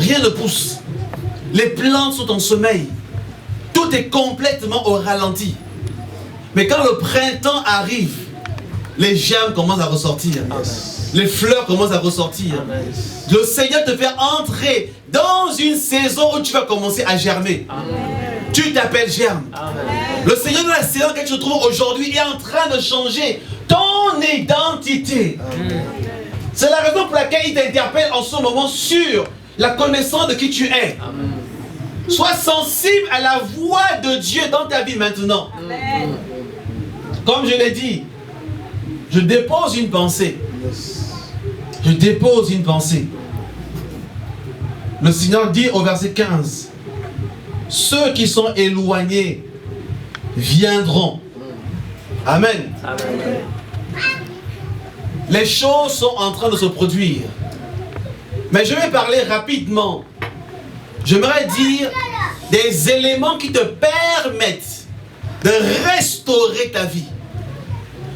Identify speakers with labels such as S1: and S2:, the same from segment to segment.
S1: Rien ne pousse. Les plantes sont en sommeil. Tout est complètement au ralenti. Mais quand le printemps arrive, les germes commencent à ressortir. Les fleurs commencent à ressortir. Le Seigneur te fait entrer dans une saison où tu vas commencer à germer. Tu t'appelles germe. Le Seigneur de la saison dans laquelle tu te trouves aujourd'hui est en train de changer ton identité. C'est la raison pour laquelle il t'interpelle en ce moment sur la connaissance de qui tu es. Sois sensible à la voix de Dieu dans ta vie maintenant. Comme je l'ai dit, je dépose une pensée. Je dépose une pensée. Le Seigneur dit au verset 15, ceux qui sont éloignés viendront. Amen. Amen. Les choses sont en train de se produire. Mais je vais parler rapidement. J'aimerais dire des éléments qui te permettent de restaurer ta vie,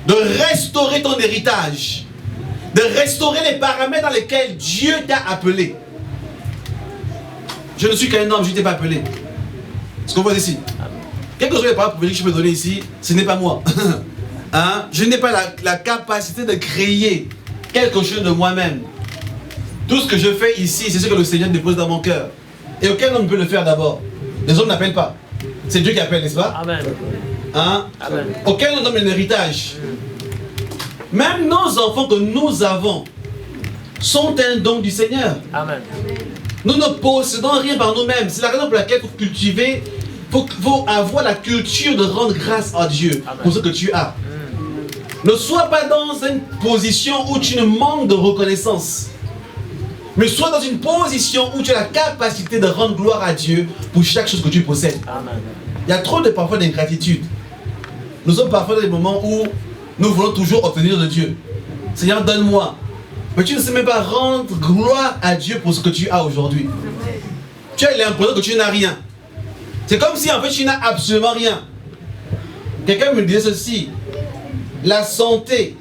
S1: de restaurer ton héritage, de restaurer les paramètres dans lesquels Dieu t'a appelé. Je ne suis qu'un homme, je ne t'ai pas appelé. Est-ce qu'on voit ici? Quelles que soient les paroles prophétiques que je peux donner ici, ce n'est pas moi. Hein? Je n'ai pas la capacité de créer quelque chose de moi-même. Tout ce que je fais ici, c'est ce que le Seigneur dépose dans mon cœur. Et aucun homme peut le faire d'abord. Les hommes n'appellent pas. C'est Dieu qui appelle, n'est-ce pas? Amen. Hein? Amen. Aucun homme n'a un héritage. Même nos enfants que nous avons sont un don du Seigneur. Amen. Nous ne possédons rien par nous-mêmes. C'est la raison pour laquelle il faut cultiver, il faut avoir la culture de rendre grâce à Dieu. Amen. Pour ce que tu as. Ne sois pas dans une position où tu ne manques de reconnaissance. Mais sois dans une position où tu as la capacité de rendre gloire à Dieu pour chaque chose que tu possèdes. Amen. Il y a trop de parfois d'ingratitude. Nous sommes parfois dans des moments où nous voulons toujours obtenir de Dieu. Seigneur, donne-moi. Mais tu ne sais même pas rendre gloire à Dieu pour ce que tu as aujourd'hui. Tu as l'impression que tu n'as rien. C'est comme si en fait tu n'as absolument rien. Quelqu'un me disait ceci. La santé,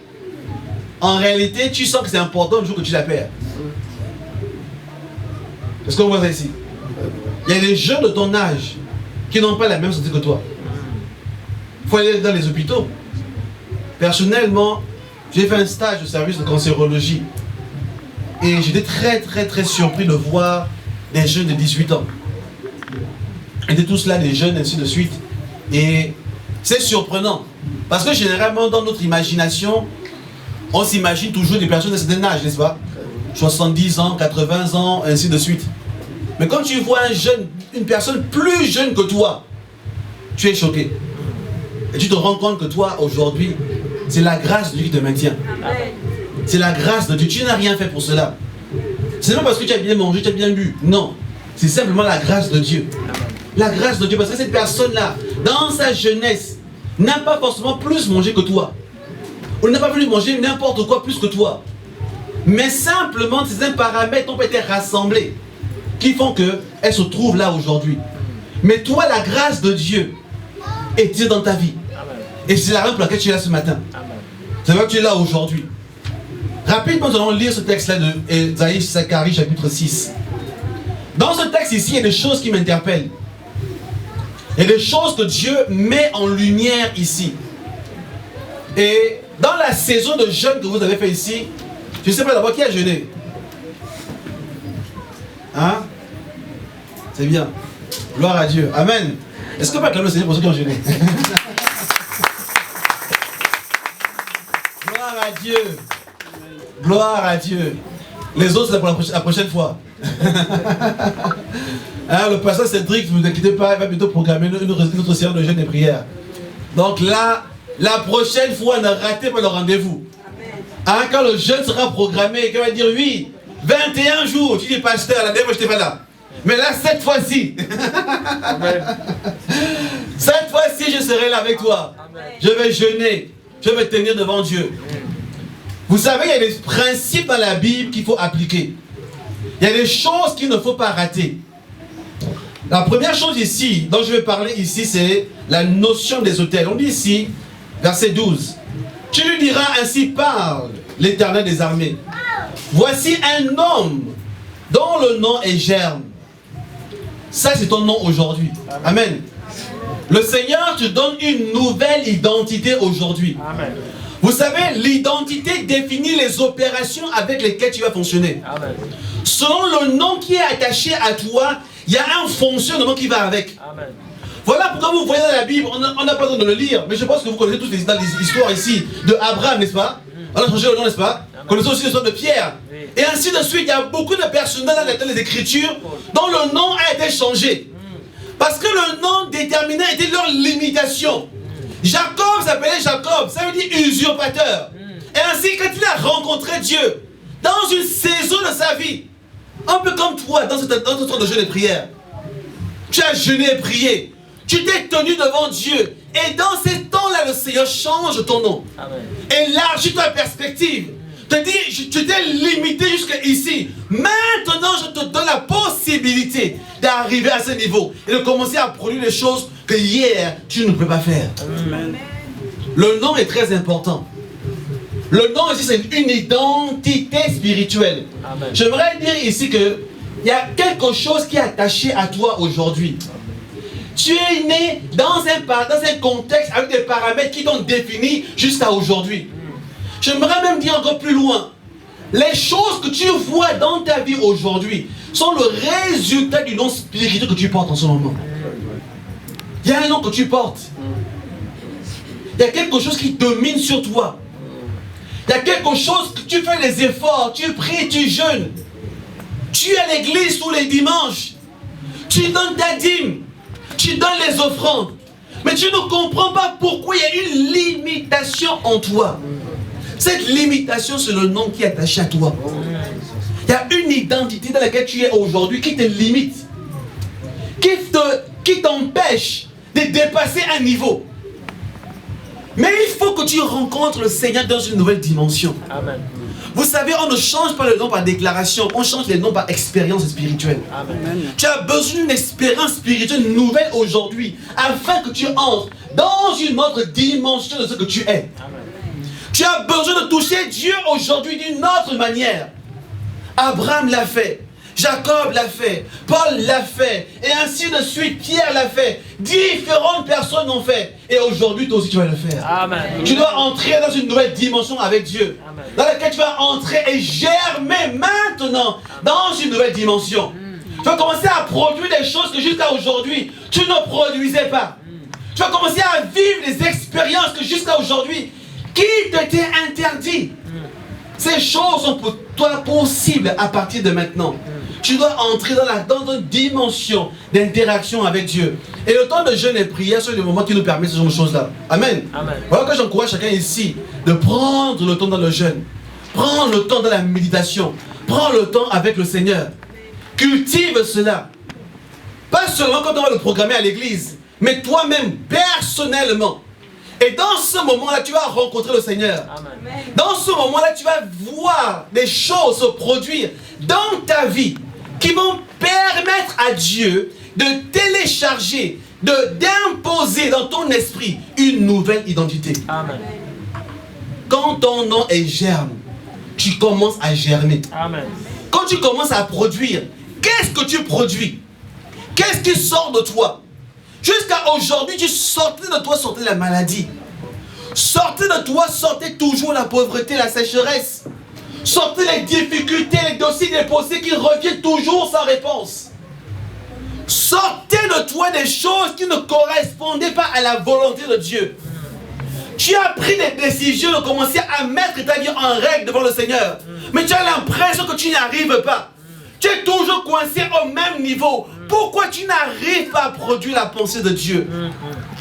S1: en réalité, tu sens que c'est important le jour que tu la perds. Est-ce qu'on voit ça ici? Il y a des jeunes de ton âge qui n'ont pas la même santé que toi. Il faut aller dans les hôpitaux. Personnellement, j'ai fait un stage de service de cancérologie. Et j'étais très surpris de voir des jeunes de 18 ans. Ils étaient tous là, des jeunes, ainsi de suite. Et c'est surprenant. Parce que généralement, dans notre imagination, on s'imagine toujours des personnes de certain âge, n'est-ce pas? 70 ans, 80 ans, ainsi de suite. Mais quand tu vois un jeune, une personne plus jeune que toi, tu es choqué. Et tu te rends compte que toi, aujourd'hui, c'est la grâce de Dieu qui te maintient. C'est la grâce de Dieu. Tu n'as rien fait pour cela. Ce n'est pas parce que tu as bien mangé, tu as bien bu. Non. C'est simplement la grâce de Dieu. La grâce de Dieu. Parce que cette personne-là, dans sa jeunesse, n'a pas forcément plus mangé que toi. Ou n'a pas voulu manger n'importe quoi plus que toi. Mais simplement, ces paramètres ont été rassemblés qui font qu'elle se trouve là aujourd'hui. Mais toi, la grâce de Dieu est dans ta vie. Et c'est la raison pour laquelle tu es là ce matin. C'est vrai que tu es là aujourd'hui. Rapidement, nous allons lire ce texte-là de Ésaïe Zacharie, chapitre 6. Dans ce texte ici, il y a des choses qui m'interpellent. Il y a des choses que Dieu met en lumière ici. Et dans la saison de jeûne que vous avez fait ici, je ne sais pas d'abord qui a jeûné. Hein? C'est bien. Gloire à Dieu. Amen. Est-ce qu'on peut acclamer le Seigneur pour ceux qui ont jeûné? Gloire à Dieu. Gloire à Dieu. Les autres, c'est pour la prochaine fois. Hein, le pasteur Cédric, ne vous inquiétez pas, il va bientôt programmer une autre séance de jeûne et prière. Donc là, la prochaine fois, ne ratez pas le rendez-vous. Hein, quand le jeûne sera programmé, qu'il va dire oui, 21 jours, tu dis pasteur, la dernière fois je n'étais pas là. Mais là, cette fois-ci, cette fois-ci, je serai là avec toi. Je vais jeûner, je vais tenir devant Dieu. Vous savez, il y a des principes dans la Bible qu'il faut appliquer. Il y a des choses qu'il ne faut pas rater. La première chose ici, dont je vais parler ici, c'est la notion des autels. On dit ici, verset 12. Tu lui diras, ainsi parle l'Éternel des armées. Voici un homme dont le nom est germe. Ça, c'est ton nom aujourd'hui. Amen. Le Seigneur te donne une nouvelle identité aujourd'hui.
S2: Amen.
S1: Vous savez, l'identité définit les opérations avec lesquelles tu vas fonctionner.
S2: Amen.
S1: Selon le nom qui est attaché à toi, il y a un fonctionnement qui va avec.
S2: Amen.
S1: Voilà pourquoi vous voyez dans la Bible, on n'a pas besoin de le lire, mais je pense que vous connaissez toutes les histoires ici de Abraham, n'est-ce pas? On a changé le nom, n'est-ce pas? Vous connaissez aussi l'histoire de Pierre.
S2: Oui.
S1: Et ainsi de suite, il y a beaucoup de personnages dans les Écritures dont le nom a été changé. Parce que le nom déterminé était leur limitation. Jacob s'appelait Jacob, ça veut dire usurpateur. Et ainsi, quand il a rencontré Dieu, dans une saison de sa vie, un peu comme toi, dans ce temps de jeûne et prière, tu as jeûné et prié, tu t'es tenu devant Dieu, et dans ces temps-là, le Seigneur change ton nom.
S2: Amen.
S1: Élargis ta perspective. Te dis, tu t'es limité jusqu'ici. Maintenant, je te donne la possibilité d'arriver à ce niveau et de commencer à produire des choses que hier, tu ne peux pas faire.
S2: Amen.
S1: Le nom est très important. Le nom ici, c'est une identité spirituelle.
S2: Amen.
S1: J'aimerais dire ici que il y a quelque chose qui est attaché à toi aujourd'hui. Tu es né dans un contexte avec des paramètres qui t'ont défini jusqu'à aujourd'hui. J'aimerais même dire encore plus loin. Les choses que tu vois dans ta vie aujourd'hui sont le résultat du nom spirituel que tu portes en ce moment. Il y a un nom que tu portes. Il y a quelque chose qui domine sur toi. Il y a quelque chose que tu fais les efforts, tu pries, tu jeûnes. Tu es à l'église tous les dimanches. Tu donnes ta dîme. Tu donnes les offrandes. Mais tu ne comprends pas pourquoi il y a une limitation en toi. Cette limitation, c'est le nom qui est attaché à toi. Il y a une identité dans laquelle tu es aujourd'hui qui te limite. Qui t'empêche de dépasser un niveau. Mais il faut que tu rencontres le Seigneur dans une nouvelle dimension.
S2: Amen.
S1: Vous savez, on ne change pas le nom par déclaration, on change les noms par expérience spirituelle.
S2: Amen.
S1: Tu as besoin d'une expérience spirituelle nouvelle aujourd'hui, afin que tu entres dans une autre dimension de ce que tu es.
S2: Amen.
S1: Tu as besoin de toucher Dieu aujourd'hui d'une autre manière. Abraham l'a fait. Jacob l'a fait, Paul l'a fait, et ainsi de suite, Pierre l'a fait, différentes personnes l'ont fait, et aujourd'hui toi aussi tu vas le faire.
S2: Amen.
S1: Tu dois entrer dans une nouvelle dimension avec Dieu,
S2: Amen.
S1: dans laquelle tu vas entrer et germer maintenant dans une nouvelle dimension. Tu vas commencer à produire des choses que jusqu'à aujourd'hui tu ne produisais pas. Tu vas commencer à vivre des expériences que jusqu'à aujourd'hui qui t'étaient interdites. Ces choses sont pour toi possibles à partir de maintenant. Tu dois entrer dans une dimension d'interaction avec Dieu. Et le temps de jeûne et prière, c'est le moment qui nous permet ce genre de choses-là. Amen.
S2: Amen.
S1: Voilà que j'encourage chacun ici de prendre le temps dans le jeûne. Prends le temps dans la méditation. Prends le temps avec le Seigneur. Cultive cela. Pas seulement quand on va le programmer à l'église, mais toi-même, personnellement. Et dans ce moment-là, tu vas rencontrer le Seigneur.
S2: Amen.
S1: Dans ce moment-là, tu vas voir des choses se produire dans ta vie qui vont permettre à Dieu de télécharger, d'imposer dans ton esprit une nouvelle identité.
S2: Amen.
S1: Quand ton nom est germe, tu commences à germer.
S2: Amen.
S1: Quand tu commences à produire, qu'est-ce que tu produis? Qu'est-ce qui sort de toi? Jusqu'à aujourd'hui, tu sortais de toi, sortait la maladie. Sortez de toi, sortez toujours la pauvreté, la sécheresse. Sortez les difficultés, les dossiers déposés qui reviennent toujours sans réponse. Sortez de toi des choses qui ne correspondaient pas à la volonté de Dieu. Tu as pris des décisions de commencer à mettre ta vie en règle devant le Seigneur. Mais tu as l'impression que tu n'y arrives pas. Tu es toujours coincé au même niveau. Pourquoi tu n'arrives pas à produire la pensée de Dieu?